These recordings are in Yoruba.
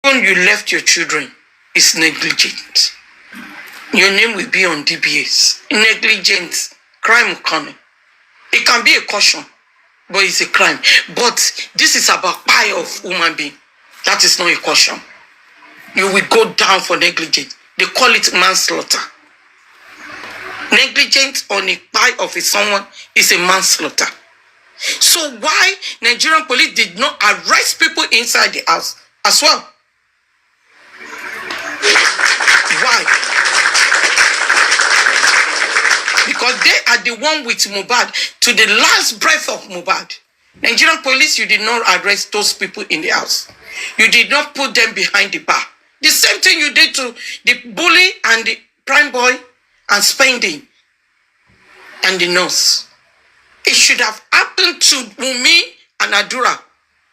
When you left your children, it's negligent. Your name will be on DBS. Negligent, crime coming. It can be a caution, but it's a crime. But this is about pie of human being. That is not a caution. You will go down for negligence. They call it manslaughter. Negligence on a pie of someone is a manslaughter. So why Nigerian police did not arrest people inside the house as well? Why? Because they are the one with Mohbad to the last breath of Mohbad. Nigerian police, you did not arrest those people in the house. You did not put them behind the bar. The same thing you did to the bully and the prime boy and spending and the nurse. It should have happened to Wunmi and Adura,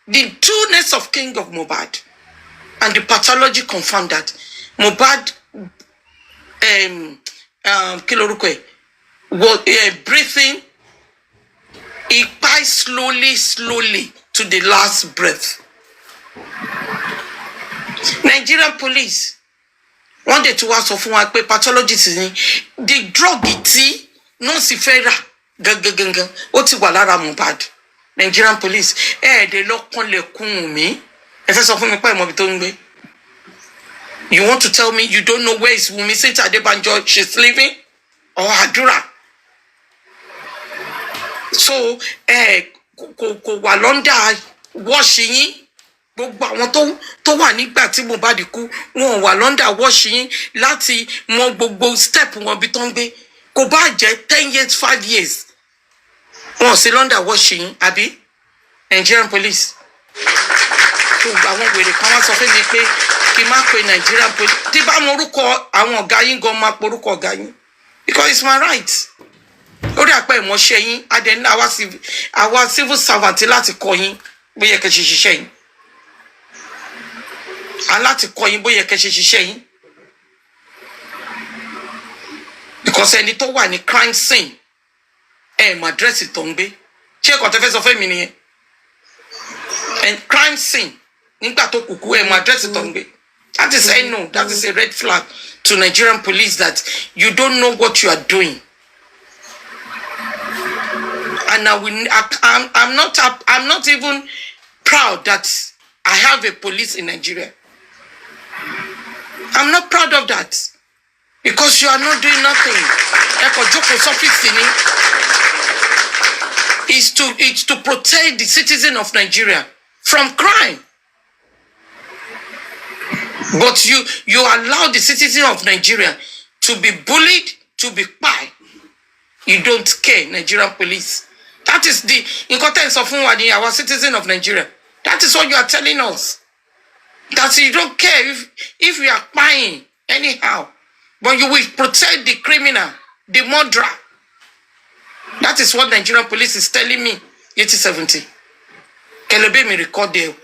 the two next of king of Mohbad. And the pathology confirmed that Mohbad was breathing. He died slowly to the last breath. Nigerian police wanted to ask of one pathologist the drug iti non si fera ganga oti wà lára Mohbad. Nigerian police de lokon lekun mi e fe sọ fún mi pa imo bi tó ń gbé. You want to tell me you don't know where is Wunmi since Adebanjo she's living or Adura? So kò wà London washing gbogbo àwọn tó wà nígbà tí Mohbad kú wọn wà London washing láti mọ gbogbo step wọn bí tó ń gbé kò bá jẹ́ 10 years 5 years wọn sí London washing àbí Nigerian police tó gba àwọn wèrè kan wá sọ fún mi pé kí má pe Nigerian police tí bá mọ orúkọ àwọn ọ̀gá yín gan máa pe orúkọ ọ̀gá yín because it's my right. Lórí àpẹ ìmọ̀ṣẹ́ yín adẹ́ni àwa civil servant láti kọ́ yín bóyá kẹ́ ṣe ṣiṣẹ́ yín. Aláti kọ́ yín bóyá kẹ́ ṣe ṣiṣẹ́ yín. Because ẹni tó wà ní crime scene mà dírẹ́sì tó ń gbé. Ṣé ẹ̀kọ́ tẹ́ fẹ́ sọ fẹ́ mi nìyẹn? And crime scene nígbà tó kúkú mà dírẹ́sì tó ń gbé. That is no, that is a red flag to Nigerian police that you don't know what you are doing. And I'm not even proud that I have a police in Nigeria. I'm not proud of that because you are not doing nothing. It's to protect the citizen of Nigeria from crime. But you allow the citizen of Nigeria to be bullied, to be pie. You don't care, Nigerian police. That is the importance of our citizen of Nigeria. That is what you are telling us. That you don't care if we are buying anyhow. But you will protect the criminal, the murderer. That is what Nigerian police is telling me. 8070. Kelebe me record there.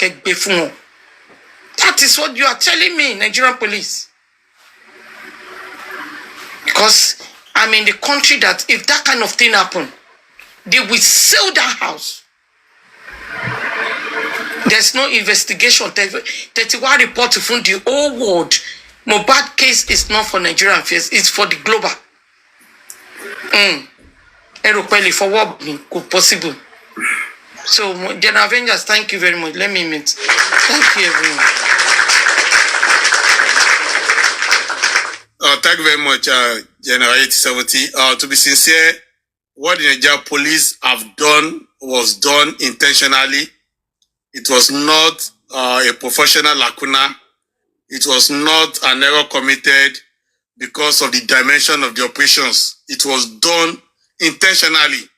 That is what you are telling me, Nigerian police. Because I'm in the country that if that kind of thing happen, they will sell that house. There's no investigation. 31 report from the whole world. Mohbad case is not for Nigerian affairs, it's for the global. For what possible. So, General Avengers, thank you very much. Let me meet. Thank you, everyone. Thank you very much, General 8070. To be sincere, what the Nigerian police have done was done intentionally. It was not a professional lacuna. It was not an error committed because of the dimension of the operations. It was done intentionally.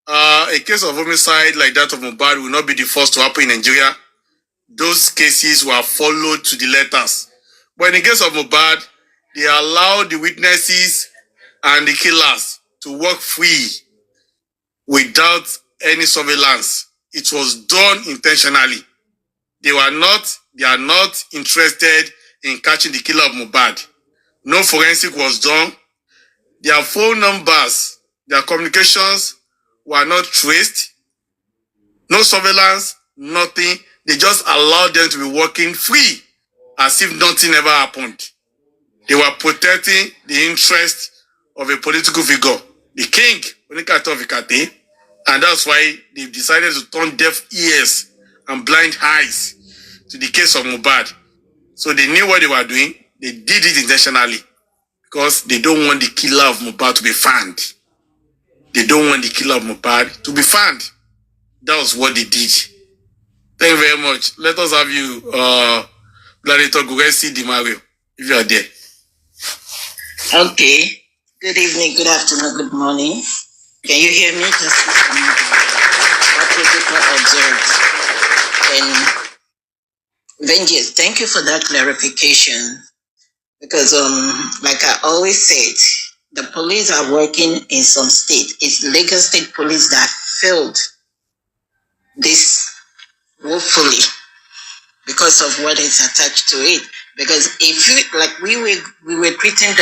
A case of homicide like that of Mohbad will not be the first to happen in Nigeria. Those cases were followed to the letters. But in the case of Mohbad, they allowed the witnesses and the killers to walk free without any surveillance. It was done intentionally. They are not interested in catching the killer of Mohbad. No forensic was done. Their phone numbers, their communications were not traced. No surveillance, nothing. They just allowed them to be walking free. as if nothing ever happened. They were protecting the interest of a political figure, the king, and that's why they decided to turn deaf ears and blind eyes to the case of Mohbad. So they knew what they were doing. They did it intentionally because they don't want the killer of Mohbad to be found. They don't want the killer of Mohbad to be found. That was what they did. Thank you very much. Let us have you, Gladiator Gugesi Di Mario, if you are there. Okay. Good evening, good afternoon, good morning. Can you hear me? Just what protocol observed. And Vengeance, thank you for that clarification. Because like I always said, the police are working in some state. It's Lagos State Police that failed this woefully because of what is attached to it. Because if you like we were treating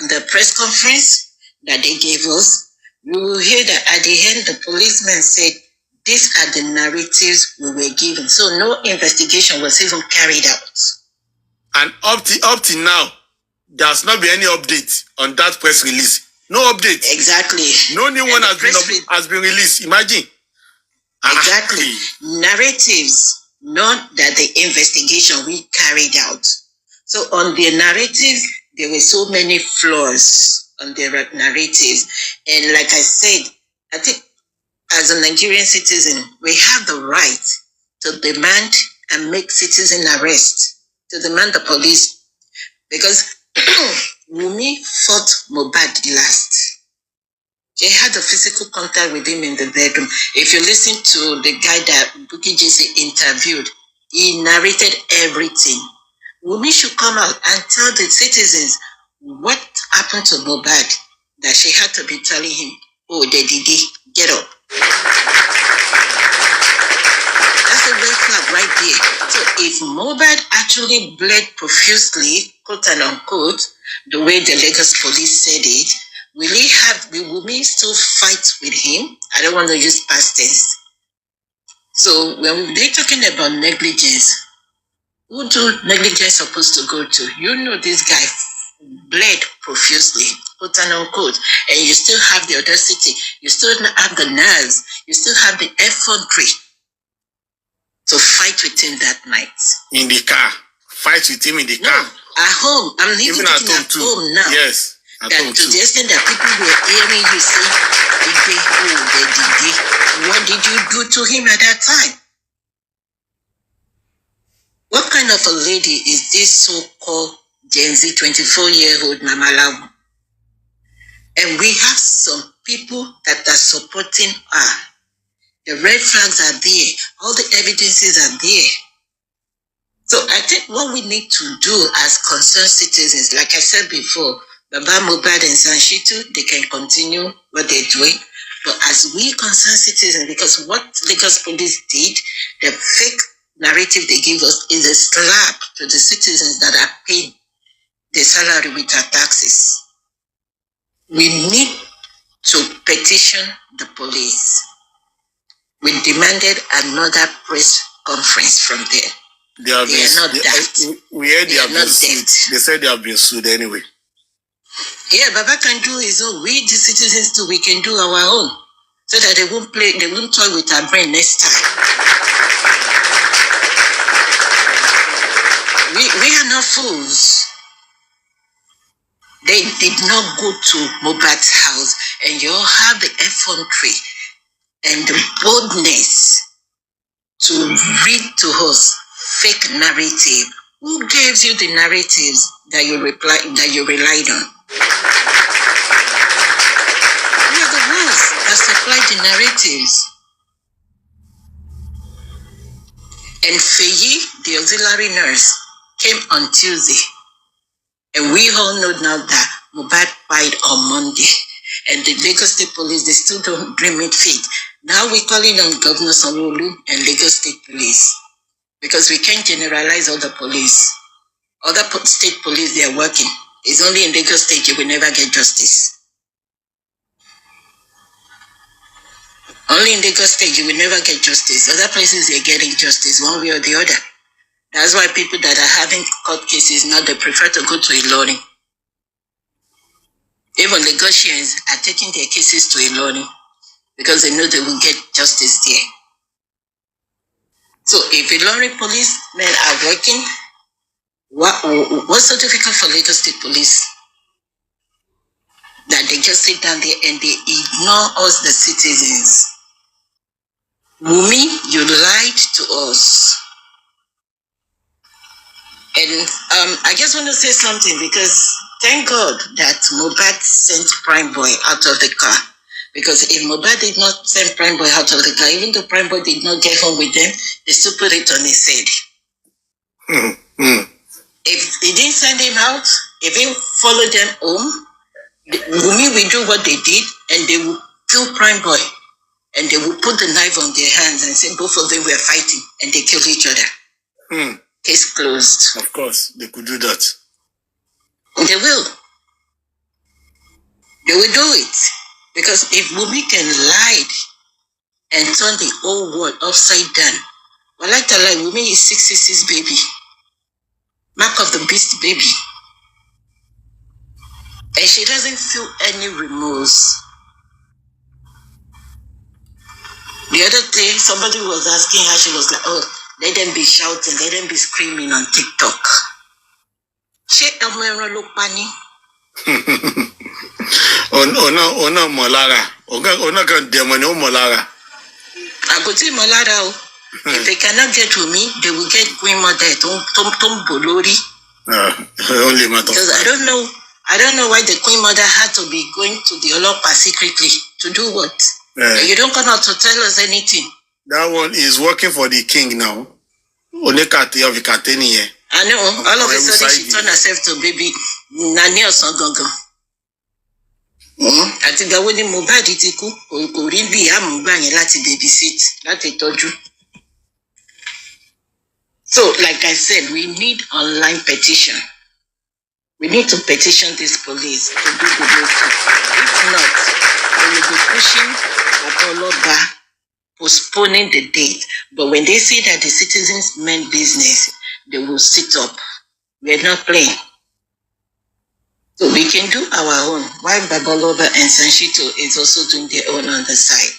the press conference that they gave us, we will hear that at the end the policeman said these are the narratives we were given. So no investigation was even carried out. And up till now, there's not been any update on that press release. No update. Exactly. No new one has been released. Imagine. Exactly. Narratives, not that the investigation we carried out. So on the narratives, there were so many flaws on the narratives. And like I said, I think as a Nigerian citizen, we have the right to demand and make citizen arrest, to demand the police. Because Wunmi fought Mohbad last. She had a physical contact with him in the bedroom. If you listen to the guy that Bukky Jesse interviewed, he narrated everything. Wunmi should come out and tell the citizens what happened to Mohbad, that she had to be telling him, oh, Didi, get up. That's a red flag right there. So if Mohbad actually bled profusely, quote and unquote, the way the Lagos police said it, will we still fight with him? I don't want to use past tense. So when they're talking about negligence, who do negligence supposed to go to? You know this guy bled profusely, quote and unquote, and you still have the audacity, you still have the nerves, you still have the effrontery to fight with him that night. In the car. Fight with him in the car. At home. I'm even at home now. Yes. That to the extent that people were hearing you say, what did you do to him at that time? What kind of a lady is this so-called Gen Z 24-year-old Mama Lawu? And we have some people that are supporting her. The red flags are there. All the evidences are there. So I think what we need to do as concerned citizens, like I said before, Baba Mohbad and Sanshitu, they can continue what they're doing. But as we concerned citizens, because what Lagos police did, the fake narrative they give us is a slap to the citizens that are paid the salary with our taxes. We need to petition the police. We demanded another press conference from them. They are not daft. We heard they have been sued. They said they have been sued anyway. Yeah, Baba can do his own. We, the citizens too, we can do our own. So that they won't toy with our brain next time. We are not fools. They did not go to Mohbad's house, and you all have the effrontery and the boldness to read to us fake narrative. Who gives you the narratives that you relied on? We are the ones that supply the narratives. And Feyi, the auxiliary nurse, came on Tuesday. And we all know now that Mohbad died on Monday. And the Lagos State Police, they still don't dream it fit. Now we're calling on Governor Sanwo-Olu and Lagos State Police. Because we can't generalize all the police. Other state police, they are working. It's only in Lagos State you will never get justice. Only in Lagos State you will never get justice. Other places they're getting justice one way or the other. That's why people that are having court cases now, they prefer to go to Ilorin. Even Lagosians are taking their cases to Ilorin because they know they will get justice there. So if Ilorin policemen are working, what's so difficult for Lagos State Police? That they just sit down there and they ignore us, the citizens. Wunmi, you lied to us. And I just want to say something because thank God that Mohbad sent Prime Boy out of the car. Because if Mohbad did not send Prime Boy out of the car, even though Prime Boy did not get home with them, they still put it on his head. If he didn't send him out, if he followed them home, Wunmi will do what they did and they will kill Prime Boy. And they will put the knife on their hands and say both of them were fighting and they killed each other. Case closed. Of course, they could do that. They will. They will do it. Because if Wunmi can lie and turn the whole world upside down, well, like to lie, Wunmi is 666 baby. Mark of the beast baby. And she doesn't feel any remorse. The other day, somebody was asking her, she was like, oh, let them be shouting, let them be screaming on TikTok. She Ona molara. Ona can demon molara. I go to Molara. If they cannot get to me, they will get Queen Mother Tom Bolori. Only matter. Because I don't know why the Queen Mother had to be going to the Olopa secretly. To do what? You don't come out to tell us anything. That one is working for the king now. I know. All of a sudden she turned herself to baby Nani or Songongo. Àti ìgbà wo ni Mohbad ti kú kò rí bí àmúgbà yẹn láti babysit láti tọ́jú. So like I said, we need online petition. We need to petition this police to do the work. If not, we will be pushing Aboloba, postponing the date. But when they see that the citizens meant business, they will sit up. We are not playing. So we can do our own, while Babaloba and Sanshito is also doing their own on the side.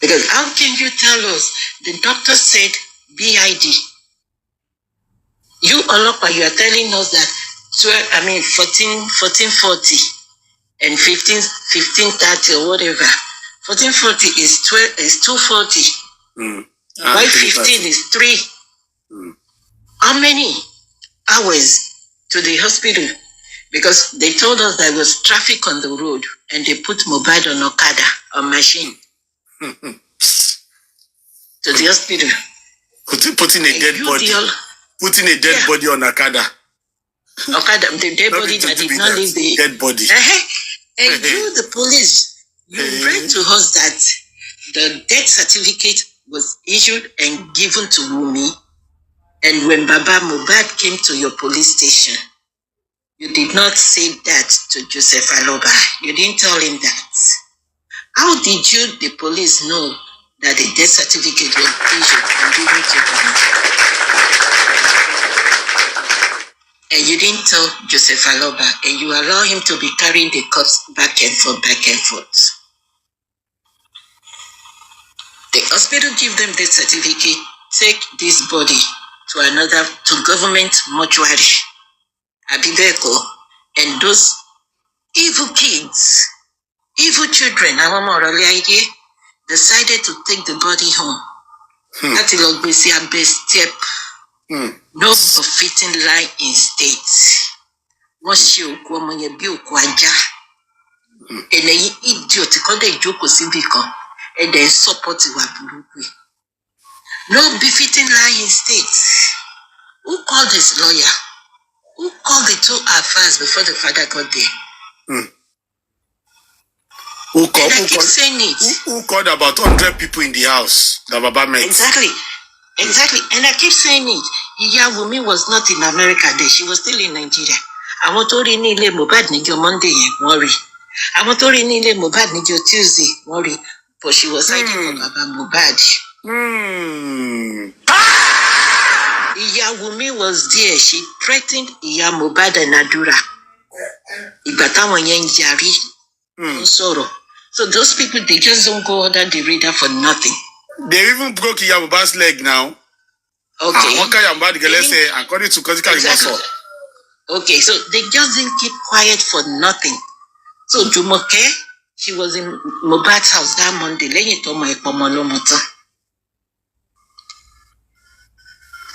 Because how can you tell us, the doctor said BID. You Olopa, you are telling us that 1440 and 1530 or whatever. 1440 is 240. Why 15 is 3? How many hours to the hospital? Because they told us there was traffic on the road and they put Mohbad on Okada, on machine, to the hospital. Putting a dead body. Putting a dead body on Okada. Okada, the dead body that did not leave the dead body. And you, the police, you read to us that the death certificate was issued and given to Wunmi. And when Baba Mohbad came to your police station, you did not say that to Joseph Aloba. You didn't tell him that. How did you, the police, know that the death certificate was issued and given to him? And you didn't tell Joseph Aloba, and you allow him to be carrying the corpse back and forth, back and forth. The hospital give them the certificate, take this body to government mortuary, Abibeko, and those evil kids, evil children, decided to take the body home. That's a best step. No befitting lie in state. Once you come on your bill, and then idiot, they joke and then support you. No befitting lie in state. Who called this lawyer? Who called the 2 affairs before the father got there? Who called about 100 people in the house that Baba met? Exactly. And I keep saying it. Iya Wunmi was not in America then. She was still in Nigeria. I want to read Nile Mohbad Nijo Monday, worry. I want to read Nile Mohbad Nijo Tuesday, worry. But she was hiding for Baba Mohbad. Iya Wunmi was there. She threatened Iya Mohbad and Adura. Ìgbà táwọn yẹn ń jarí. Sorrow. So those people, they just don't go under the radar for nothing. They even broke Iya Mohbad's leg now. Okay. According to Kotika exactly. Okay, so they just didn't keep quiet for nothing. So Jumoke, she was in Mohbad's house that Monday.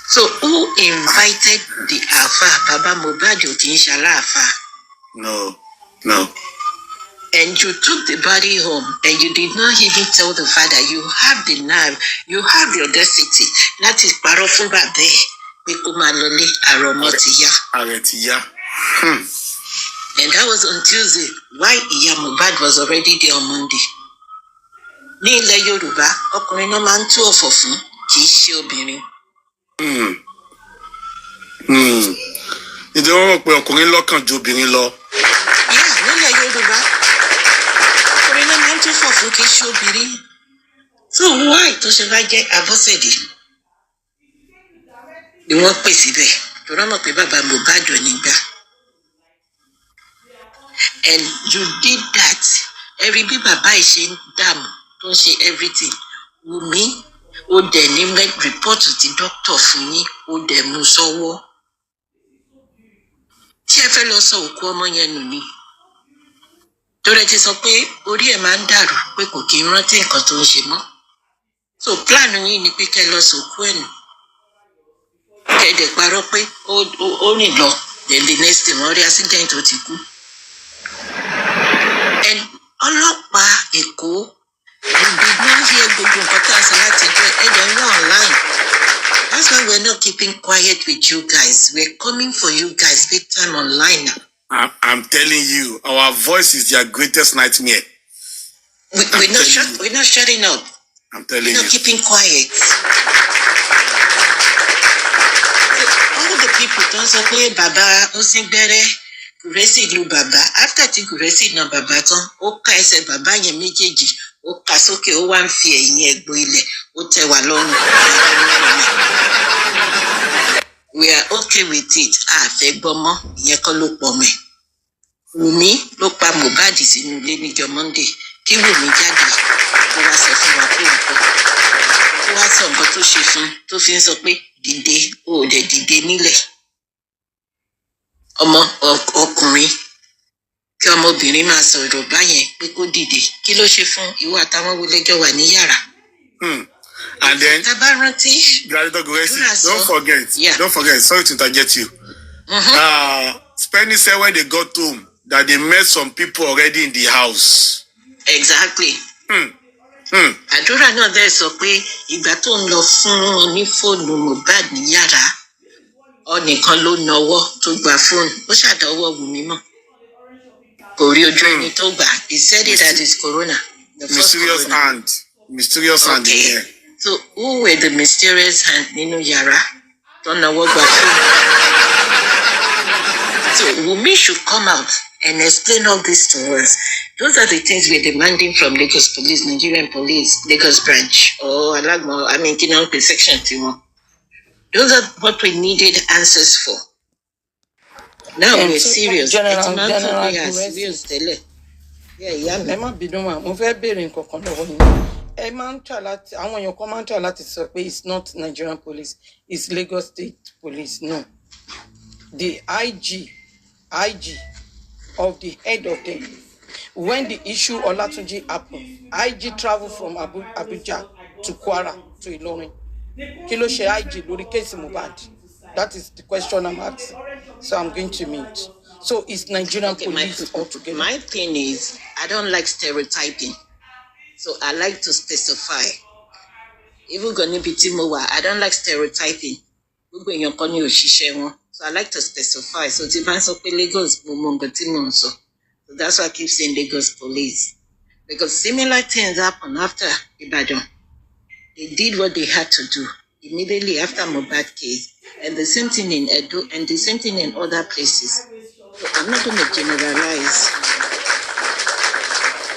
So who invited the Alpha? Baba Mohbad Okinshala Alpha. No. And you took the body home and you did not even tell the father. You have the nerve, you have the audacity. That is powerful babe. And that was on Tuesday. Why Iya Mohbad was already there on Monday. Ní ilẹ̀ Yorùbá, ọkùnrin náà máa ń tú ọ̀fọ̀ fún, kì í ṣe obìnrin. Ìdí wọn mọ̀ pé ọkùnrin lọ́kàn ju obìnrin lọ. Yeah, nílẹ̀ Yorùbá, ọkùnrin náà máa ń tú ọ̀fọ̀ fún, kì í ṣe obìnrin. So why tó ṣe bá jẹ́ Abọ́sẹ̀dé? Ni wọ́n pè síbẹ̀, tó rán mọ̀ pé bàbá Mohbad ò ní gbà. And you did that. Every bí bàbá yìí ṣe ń dààmú tó ń ṣe everything. Wunmi, ó dẹ̀ ní report ti doctor fún yín, ó dẹ̀ mú sọ́wọ́. Tí ẹ fẹ́ lọ sọ òkú ọmọ yẹn nù ni. Torí ẹ ti sọ pé orí ẹ̀ máa ń dàrú pé kò kí ń rántí nǹkan tó ń ṣe mọ́. So plan yín ni pé kẹ́ lọ sòkú ẹ̀ nù. Kẹ́ dẹ̀ parọ́ pé ó rìn lọ. Then the next thing wọ́n rí accident tó ti kú. And ọlọ́pàá Èkó, you did not hear gbogbo nǹkan tó ń sọ láti jọ ẹ̀dẹ̀ ń wá online. That's why we're not keeping quiet with you guys. We're coming for you guys big time online now. I'm telling you, our voice is their greatest nightmare. We're not shutting up. I'm telling you. We're not keeping quiet. All the people don't say, Baba, Osinbere, Kúrẹ́sì lu bàbá. After tí Kúrẹ́sì na bàbá tán, ó ká ẹsẹ̀ bàbá yẹn méjèèjì, ó ká sókè, ó wá ń fi ẹ̀yìn ẹ̀gbọ́ ilẹ̀, ó tẹ́ wa lọ́rùn. We are okay with it. Fẹ́ gbọ́ mọ́, ìyẹn kọ́ ló pọ̀ mẹ́. Wunmi ló pa Mohbad sínú ilé níjọ́ Monday. Kí Wunmi jáde, ó wá sọ fún wa pé nǹkan. Ó wá sọ nǹkan tó ṣe fún, tó fi ń sọ pé dìde, ó dẹ̀ dìde nílẹ̀. Ọmọ ọkùnrin kí ọmọbìnrin máa sọ̀rọ̀ báyẹn pé kó dìde. Kí ló ṣe fún ìwọ àtàwọn wọlẹ́jọ́ wà ní yàrá? And then, don't forget, sorry to interject you. Spenny said when they got home that they met some people already in the house. Exactly. Àdúrà náà dẹ̀ sọ pé ìgbà tó ń lọ fún wọn ní fóònù Mohbad ní yàrá, ọnìkan ló nawọ́ tó gba fóònù. Ó ṣàdánwò Wunmi mọ́. Kò rí ojú ẹni tó gbà. He said it as his corona. Mysterious hand. Mysterious hand in here. So who were the mysterious hand nínú yàrá tó nawọ́ gba fóònù? So Wunmi should come out and explain all this to us. Those are the things we're demanding from Lagos Police, Nigerian Police, Lagos Branch, or Alagmo, Kinonpe section Timo. Those are what we needed answers for. Now we're serious. General, serious. Ẹ má bínú mà, mo fẹ́ béèrè nǹkan kan lọ́wọ́ yín. Ẹ máa ń tà láti, àwọn èèyàn kan máa ń tà láti sọ pé it's not Nigerian police, it's Lagos State Police. No. The IG of the head of them, when the issue Olatunji happened, IG traveled from Abuja to Kwara to Ilorin. Kí ló ṣe IG lórí case Mohbad? That is the question I'm asking. So I'm going to meet. So it's Nigerian police altogether. My thing is, I don't like stereotyping. So I like to specify. Even gonna be Timowa, I don't like stereotyping. So I like to specify. So Tibanso Lagos, so that's why I keep saying Lagos police. Because similar things happen after Ibadan. They did what they had to do immediately after Mohbad case. And the same thing in Edo and the same thing in other places. So I'm not going to generalize.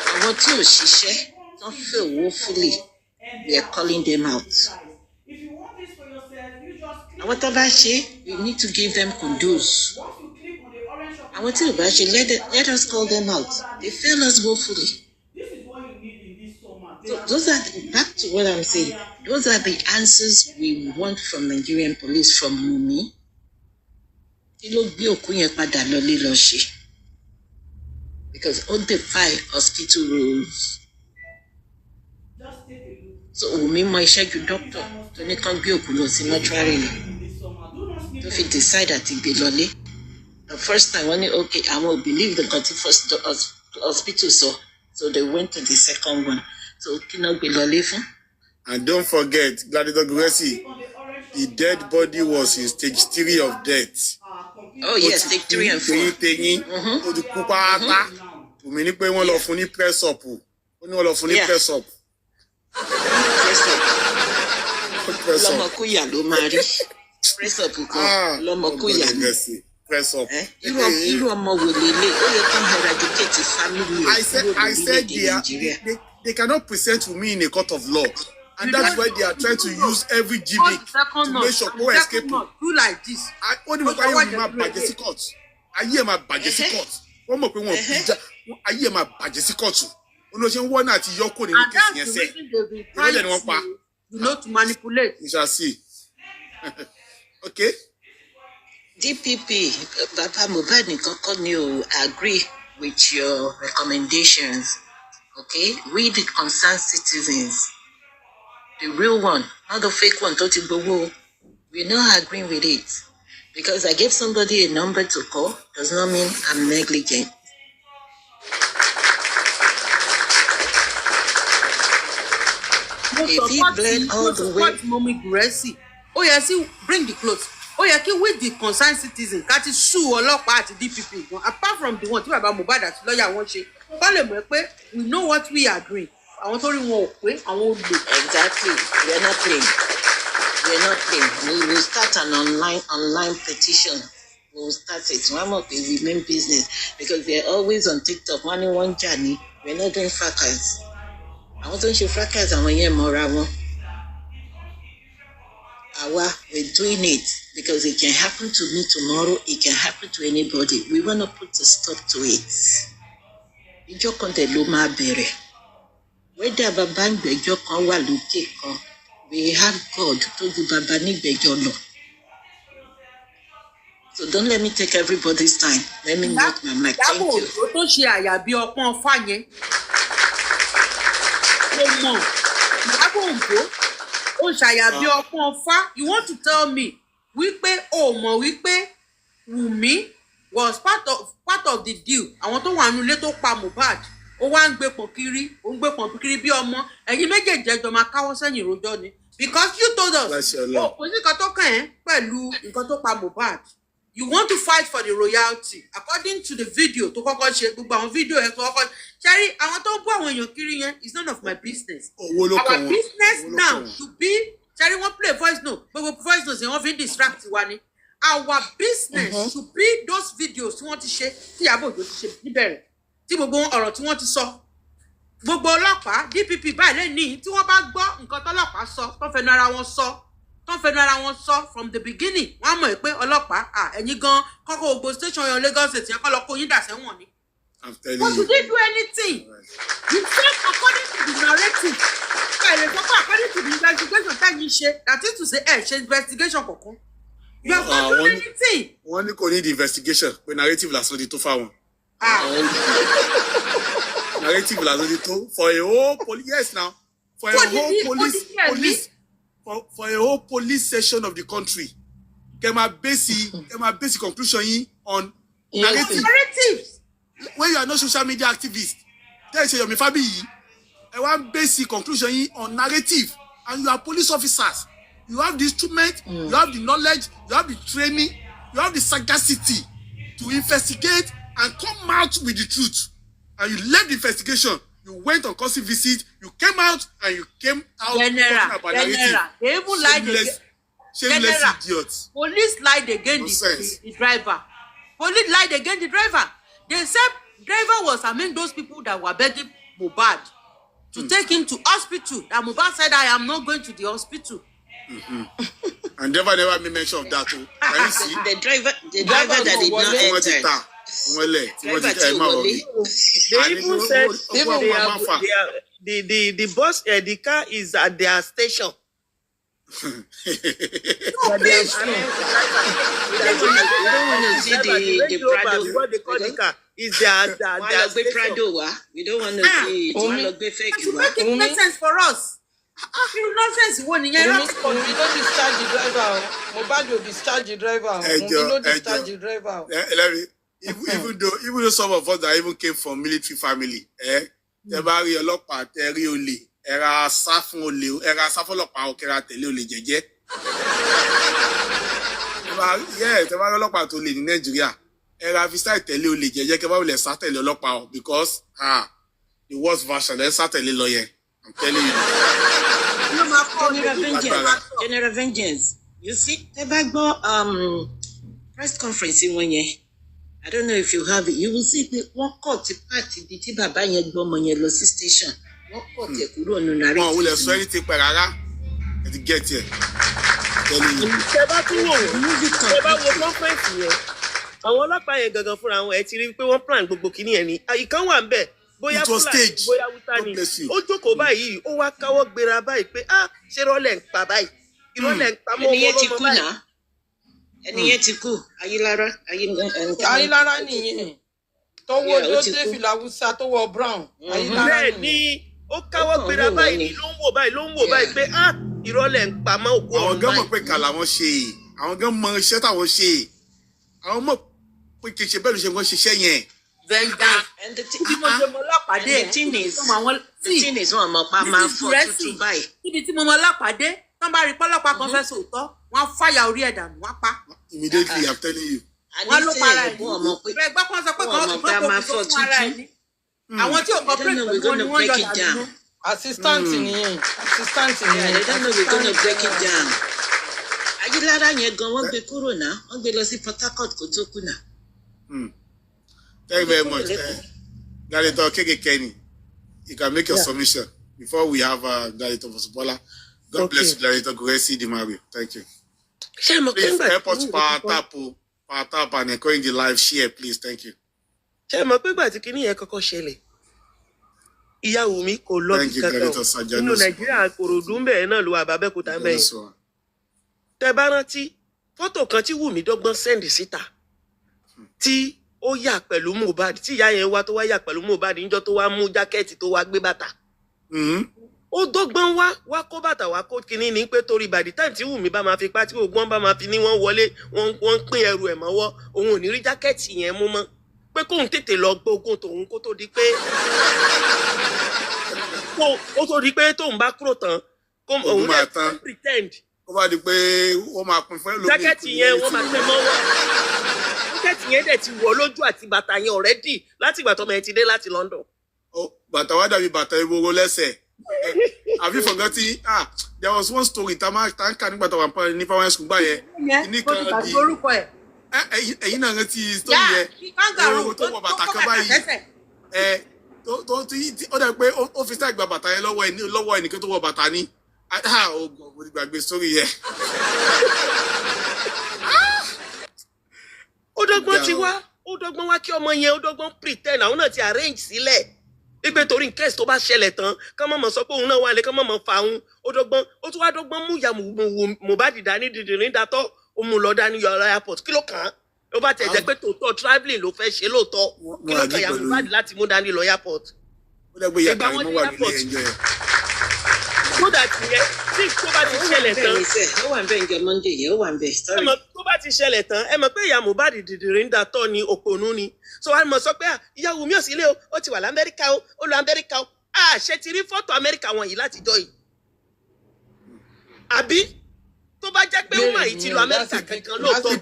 I want to don't feel woefully. we are calling them out. And whatever she, we need to give them kudos. And whatever she, let us call them out. They fail us woefully. So those are back to what I'm saying. Those are the answers we want from Nigerian police, from Wunmi. Because all the 5 hospital rules. So Wunmi mọ iṣẹ́ ju doctor tó ní kán gbé òkú lọ sí mortuary ni tó fi decide àti gbé lọlé. The first time when okay, I will believe the first hospital so they went to the second one. So kí náà gbé lọlé fún. And don't forget, Gladiator Gracie, the dead body was in stage 3 of death. Oh yes, stage 3 and 4. Ó ti kú pátá. Òmí ní pé wọ́n lọ fún ní press up. Ó ní wọ́n lọ fún ní press up. Lọ́mọ kúyà ló máa rí. Press up kan lọ́mọ kúyà ni. Press up. Irú ọmọ wò lélẹ̀, ó yẹ kán eradicate family. I said they cannot present to me in a court of law. And that's why they are trying to use every gimmick to make sure no escape. Do like this. Only because ayé ma bàjẹ́ sí court. Ayé ma bàjẹ́ sí court. Wọ́n mọ̀ pé wọ́n bíjà. Ayé ma bàjẹ́ sí court. Wọ́n ló ṣe ń wọ́n náà ti yọ́kò nínú kéèsì yẹn sẹ́. Ìrọ̀lẹ́ ni wọ́n pa. You know, to manipulate. We shall see. Okay. DPP, Baba Mohbad nìkan kọ́ ni o agree with your recommendations. Okay, we the concerned citizens, the real one, not the fake one. Toti gbogbo, we're not agreeing with it because I gave somebody a number to call does not mean I'm negligent. If he bled all the way, Mommy Gracie. Oh yeah, see, bring the clothes. Oh yeah, kí with the concerned citizen ká ti sue ọlọ́pàá àti DPP gan. Apart from the one tí bàbá Mohbad àti lọ́ọ̀yà wọn ṣe, wọ́n lè mọ̀ pé we know what we are doing. Àwọn tó rí wọn ò pé àwọn olè. Exactly, we are not playing. We are not playing. We will start an online petition. We will start it. One more thing, we mean business because they are always on TikTok. One journey. We are not doing fracas. Àwọn tó ń ṣe fracas àwọn yẹn mọ́ra wọn. We're doing it because it can happen to me tomorrow. It can happen to anybody. We want to put a stop to it. Ìjọ kan tẹ̀ ló máa bẹ̀rẹ̀. Wẹ́dà bàbá ìgbẹ́jọ́ kan wà lókè kan. We have God tó ju bàbá nígbẹ́jọ́ lọ. So don't let me take everybody's time. Let me make my mic. Thank you. Ìyábọ̀ tó ṣe àyà bí ọpọ́n fà yẹn. Mo mọ̀, Ìyábọ̀ Òjó ó ṣàyà bí ọpọ́n fá. You want to tell me wípé o mọ̀ wípé Wunmi was part of the deal. Àwọn tó wà nínú ilé tó pa Mohbad. Ó wá ń gbé pọ̀n kiri, ó ń gbé pọ̀n kiri bí ọmọ. Ẹ̀yin méjèèjì ẹjọ́ máa káwọ́ sẹ́yìn rojọ́ ni. Because you told us, kò sí nǹkan tó kàn ẹ́ pẹ̀lú nǹkan tó pa Mohbad. You want to fight for the royalty. According to the video tó kọ́kọ́ ṣe, gbogbo àwọn video ẹ̀ tó kọ́kọ́ ṣẹ́rí àwọn tó ń bọ́ àwọn èèyàn kiri yẹn is none of my business. Our business now should be ṣẹ́rí wọ́n play voice note, gbogbo voice note yẹn wọ́n fi ń distract wa ni. Our business should be those videos tí wọ́n ti ṣe tí Ìyábọ̀ Òjó ti ṣe níbẹ̀rẹ̀ tí gbogbo ọ̀rọ̀ tí wọ́n ti sọ. Gbogbo ọlọ́pàá DPP báyìí lẹ́nìí tí wọ́n bá gbọ́ nǹkan tọ́lọ́pàá sọ tó fẹnu ara wọn sọ from the beginning wọ́n á mọ̀ pé ọlọ́pàá ẹ̀yin gan kọ́kọ́ gbogbo station yan Lagos State yẹn kọ́ lọ kó yín dà sẹ́wọ̀n ni. But you didn't do anything. You said according to the narrative. According to the investigation that you ṣe, that is to say ṣe investigation kankan. You have not done anything. Wọ́n ní kò ní the investigation pé narrative lásán di tó fáwọn. Narrative lásán di tó for a whole police yes now for a whole police section of the country. Kẹ́ máa base conclusion yín on narratives. When you are not social media activist, tell you your family, and one basic conclusion on narrative, and you are police officers. You have the instrument, you have the knowledge, you have the training, you have the sagacity to investigate and come out with the truth. And you left the investigation, you went on course visit, you came out and you came out talking about narrative. They even lied shameless idiots. Police lied against the driver. Police lied against the driver. They said driver was among those people that were begging Mohbad to take him to hospital. That Mohbad said, I am not going to the hospital. And never made mention of that. Can you see? The driver that did not enter. They even said the bus, the car is at their station. We don't want to see the Prado. What they call the car is their Prado. We don't want to see it. Fake. It makes sense for us. Nonsense. We don't discharge the driver. Mohbad will discharge the driver. We don't discharge the driver. Even though some of us that even came from military family, the barrier ọlọ́pàá tẹ̀rí olè, ẹ̀ra sá fún olè, ẹ̀ra sá fún ọlọ́pàá òkèrà tẹ̀lé olè jẹ́jẹ́. The barrier ọlọ́pàá tó lè ní Nàìjíríà, ẹ̀ra fi sáì tẹ̀lé olè jẹ́jẹ́ kẹ́ bá wọlé sá tẹ̀lé ọlọ́pàá because the worst version ẹ̀ sá tẹ̀lé lọ yẹn. I'm telling you. General vengeance. You see, the bag press conference in 1 year. I don't know if you have it. You will see the one court party, the Tiba Banya Gomonya Lossi station. One court, Kuro no narrative. No, we'll have sweaty Parara and get here. Àwọn ọlọ́pàá yẹn gangan fúnra wọn ẹ ti rí pé wọ́n plan gbogbo kìíní ẹ̀ ní ìkan wà ń bẹ̀ bóyá fúlàní bóyá wúta ni ó jókòó báyìí ó wá káwọ́ gbéra báyìí pé ṣé rọ́lẹ̀ ń pa báyìí ìrọ́lẹ̀ ń pa mọ́ ọmọ báyìí. Ẹniyẹn ti kú Ayílára nìyẹn tọwọ́ ló dé fìlà Hausa tó wọ brown Ayílára bẹ́ẹ̀ ni ó káwọ́ gbéra báyìí ni ló ń wò báyìí pé ìrọ́lẹ̀ ń pa mọ́ òkú ọmọ báyìí. Àwọn gan mọ̀ pé kà làwọn ṣe àwọn gan mọ iṣẹ́ táwọn ṣe àwọn mọ̀ pé kì í ṣe bẹ́ẹ̀ ló ṣe wọ́n ṣiṣẹ́ yẹn. And the thing is one more man for to buy. Ibi tí mo mọ lápàdé tán bá rí pọ́lọ́pàá kan fẹ́ sòótọ́ wọ́n á fàyà orí ẹ̀ dànù wọ́n á pa. Immediately I'm telling you. Wọ́n ló para ẹ̀ ní. Bẹ́ẹ̀ gbọ́ pọ́n sọ pé kàn máa fọ́ fún ara ẹ̀ ní. Àwọn tí ò cooperate pẹ̀lú wọn ni wọ́n yọ dànù. Assistant nìyẹn. They don't know we're gonna break it down. Ayílára yẹn gan wọ́n gbé kúrò náà wọ́n gbé lọ sí Port Harcourt kó tó kú náà. Thank you very much. Galito Kenny, you can make your submission before we have Galito Fosubola. God bless you, Galito Guresi Di Mario. Thank you. Please help us power tap and encourage the live share, please. Thank you. Ṣé mo pé gbà tí kíní yẹn kọ́kọ́ ṣẹlẹ̀ ìyá Wunmi kò lọ bí kankan nínú Nàìjíríà Kòròdú ń bẹ̀rẹ̀ náà ló wà bàbẹ́kúta ń bẹ̀rẹ̀. Tẹ́ bá rántí fọ́tò kan tí Wunmi dọ́gbọ́n sẹ́ndì síta tí ó yà pẹ̀lú Mohbad tí ìyá yẹn wá tó wá yà pẹ̀lú Mohbad níjọ́ tó wá mú jákẹ́ẹ̀tì tó wá gbé bàtà. Ó dọ́gbọ́n wá kó bàtà wá kó kinní ní pé torí by the time tí Wunmi bá máa fi pa tí ògbọ́n bá máa fi ní wọ́n wọlé wọ́n pín ẹrù ẹ̀ mọ́wọ́ òun ò ní rí jákẹ́ẹ̀tì yẹn mú mọ́ pé kóun tètè lọ gbógun tòun kó tó di pé tóun bá kúrò tán òun lè pretend. Ó bá di pé wọ́n máa pín fún ẹlòmíì. Jákẹ́ẹ̀tì yẹn wọ́n máa pín mọ́wọ́. Jákẹ́ẹ̀tì yẹn dẹ̀ ti wọ̀ lójú àti bàtà yẹn already láti ìgbà tọ́mọ ẹ ti dé láti London. Bàtà wá dàbí bàtà ìwòrò lẹ́sẹ̀. Have you forgotten? There was one story tá ń kà nígbà tó wà ní primary school gbà yẹn. Ẹ̀yin náà rántí story yẹn. Ìwòrò tó wọ bàtà kan báyìí. Ó dàbí pé ó fi sáà gba bàtà yẹn lọ́wọ́ ẹnìkan tó wọ bàtà ní. Mo ti gbàgbé story yẹn. Ó dọ́gbọ́n wá kí ọmọ yẹn ó dọ́gbọ́n pretend àwọn náà ti arrange sílẹ̀ wípé torí in case tó bá ṣẹlẹ̀ tán kán mọ̀mọ́ sọ pé òun náà wà lé kán mọ̀mọ́ fa òun ó tún wá dọ́gbọ́n mú ìyá Mohbad dání dìdìrín dátọ́ ó mú lọ dání yọ airport kí ló kàn án ó bá tẹ̀ jẹ́ pé tòótọ́ travelling ló fẹ́ ṣe lóòótọ́ kí ló kàn ìyá Mohbad láti mú dání lọ airport. Ìgbà wọn ní airport so that yẹn tí tó bá ti ṣẹlẹ̀ tán ó wà ń bẹ̀ ǹjẹ́ Monday yẹn ó wà ń bẹ̀ sorry. Tó bá ti ṣẹlẹ̀ tán ẹ mọ̀ pé ìyá Mohbad dìdìrín dátọ́ ni òpònú ni so wàá mọ̀ sọ pé ìyá Wunmi ò sí ilé o ó ti wà l'Amẹ́ríkà o ó lọ Amẹ́ríkà o ṣe ti rí fọ́tò Amẹ́ríkà wọn yìí látijọ́ yìí àbí tó bá jẹ́ pé wọ́n yìí ti lọ Amẹ́ríkà kankan lóòótọ́.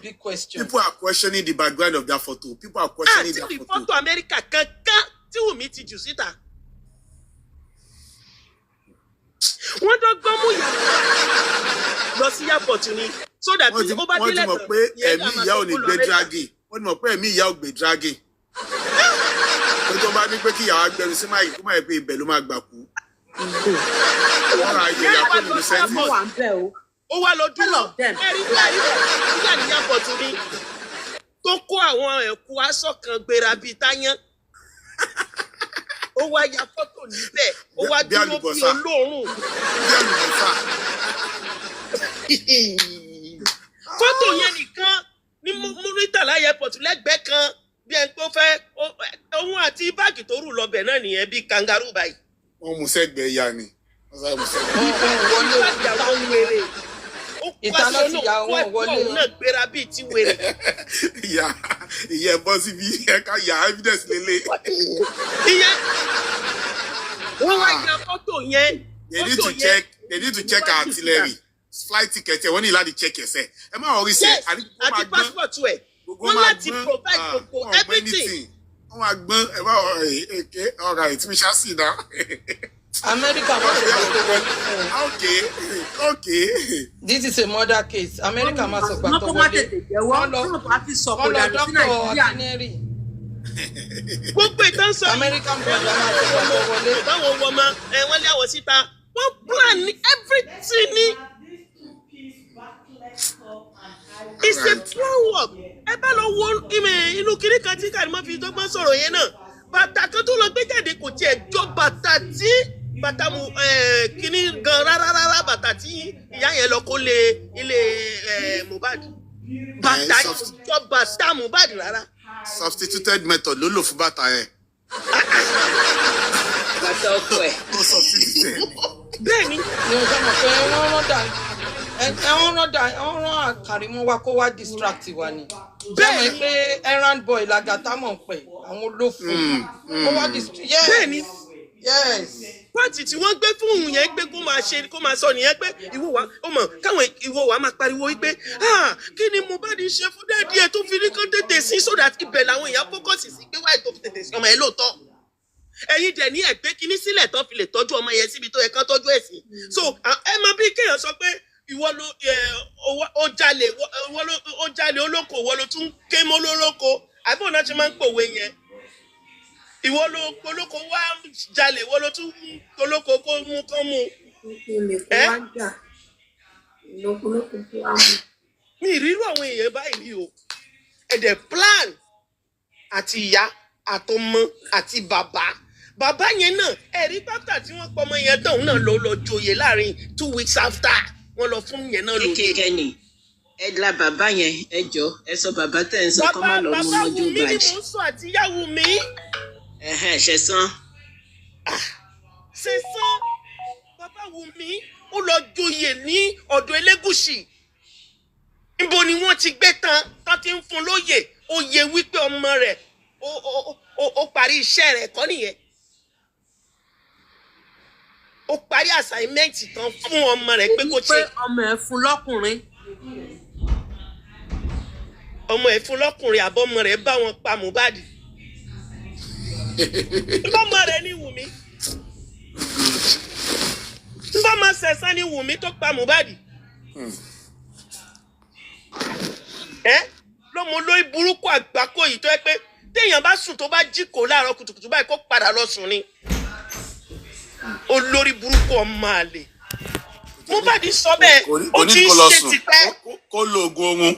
People are questioning the background of that photo. People are questioning that photo. àti fọ́tò Amẹ́ríkà kankan tí Wunmi ti jù síta. Wọ́n dọ́gbọ́n mú ìyá lọ sí airport ni so that ó bá délẹ̀ tán. Wọ́n ti mọ̀ pé ẹ̀mí ìyá ò ní gbé dragging. Wọ́n ti mọ̀ pé ẹ̀mí ìyá ò gbé dragging. Ó tó bá ní pé kí ìyàwó agbẹnu sí máa yìí kó máa pé ibẹ̀ ló máa gbà kú. ó wá lọ dúró ẹ̀rí nígbà ní airport mi tó kó àwọn ẹ̀kú aṣọ kan gbéra bíi táyán ó wá ya fọ́tò níbẹ̀ ó wá dúró bí olóòórùn fọ́tò yẹn nìkan ní Muritala airport lẹ́gbẹ̀ẹ́ kan bí ẹni tó fẹ́ òun àti báàgì tó rù lọ́bẹ̀ náà nìyẹn bíi kangaroo báyìí. wọ́n mú sẹ́gbẹ̀ẹ́ ya ni. ìtàlọ́ ti yà wọ́n wọlé òun náà gbéra bíi ti wèrè. ìyẹn bọ́ síbi ẹ̀ka yà evidence lélẹ̀. ìyẹn wọ́n wá ya fọ́tò yẹn. they need to check our artillery flight ticket ẹ̀ wọ́n ní láti check ẹ̀sẹ̀ ẹ má wọrí sẹ́ àti passport ẹ̀ wọ́n láti provide gbogbo everything. wọ́n máa gbọ́n ẹ bá èké ọ̀rọ̀ àìtí mi ṣá sí náà. America must okay. This is a murder case. America must have wọ́n kó má tètè jẹ́wọ́ Trump á fi sọ̀kò dànù sí Nàìjíríà. gbogbo ìtàn sọ American brother máa ti gbà tó wọlé. báwo wọ́n ma wọ́n lé àwọ̀ síta wọ́n plan everything ni. It's a plan work. Ẹ bá lọ wo inú kiri kan tí Karimo fi dọ́gbọ́n sọ̀rọ̀ yẹn náà. Bàtà kan tó lọ gbé jáde kò tiẹ̀ jọ bàtà tí bàtà kíní gan rárá bàtà tí ìyá yẹn lọ kó lé ilé Mohbad. Bàtà jọ bàtà Mohbad rárá. Substituted method ló lò fún bàtà yẹn. bàtà ọkọ ẹ̀. Bẹ́ẹ̀ni. Ní ọjọ́ mọ̀ pé wọ́n rán Karimo wá kó wá distract wa ni. Bẹ́ẹ̀ni pé errand boy làgàtà mọ̀ pẹ̀ àwọn olófin. Kó wá distract. Bẹ́ẹ̀ni. Yes. Pọ́ọ̀tì tí wọ́n gbé fún òun yẹn pé kó máa sọ nìyẹn pé ìwọ wa ó mọ̀ káwọn ìwọ wa máa pariwo wípé kí ni Mohbad ṣe fún dáàdì ẹ̀ tó fi ní kán tètè sí so that ibẹ̀ làwọn èèyàn fókọ̀sì sí pé wáyé tó fi tètè sí ọmọ ẹ̀ lóòótọ́. Ẹ̀yin dẹ̀ ní ẹ̀gbẹ́ kínní sílẹ̀ tó fi lè tọ́jú ọmọ yẹn síbi tó yẹ kán tọ́jú ẹ̀ sí. So ẹ mọ bí kéèyàn sọ pé ìwọ ló ó jalè olóko ìwọ ló tún ké mọ́ lólóko àbí òun náà ti máa ń pòwe yẹn. Ìwọ ló olóko wá jalè ìwọ ló tún olóko kó mú kán mú. Mi ìrírú àwọn èèyàn báyìí rí o ẹ̀dẹ̀ plan àti ìyá àtọmọ àti bàbá yẹn náà ẹ̀rí pátá tí wọ́n pọ̀ ọmọ yẹn tán òun náà ló lọ joyè láàrin 2 weeks after wọ́n lọ fún yẹn náà lóde. kékeré ni ẹ la bàbá yẹn ẹ jọ ẹ sọ bàbá tẹ̀ ń sọ kọ́ má lọ mú lójú bàjẹ́. bàbá Wunmi ni mò ń sọ àti ìyá Wunmi. ṣẹ̀san. ṣẹ̀san bàbá Wunmi ó lọ joyè ní ọ̀dọ̀ Elégùṣì níbo ni wọ́n ti gbé tán ti ń fún lóyè oyè wípé ọmọ rẹ̀ ó parí iṣẹ́ rẹ̀ kọ́ nìyẹn. Ó parí assignment tán fún ọmọ rẹ̀ pé kó ṣe. pé ọmọ ẹ̀ fún lọ́kùnrin. ọmọ ẹ̀ fún lọ́kùnrin àbọ̀ ọmọ rẹ̀ bá wọn pa Mohbad. ọmọ rẹ̀ ní Wunmi. ọmọ Ṣẹ̀san ní Wunmi tó pa Mohbad. lọ́mọ olórí burúkú àgbákò yìí tó yẹ pé téèyàn bá sùn tó bá jí kò láàárọ̀ kùtùkùtù báyìí kó padà lọ sùn ni. Olórí burúkú ọmọ àlè. Mohbad sọ bẹ́ẹ̀ ó ti ń ṣe tipẹ́. kó lo oògùn ohun.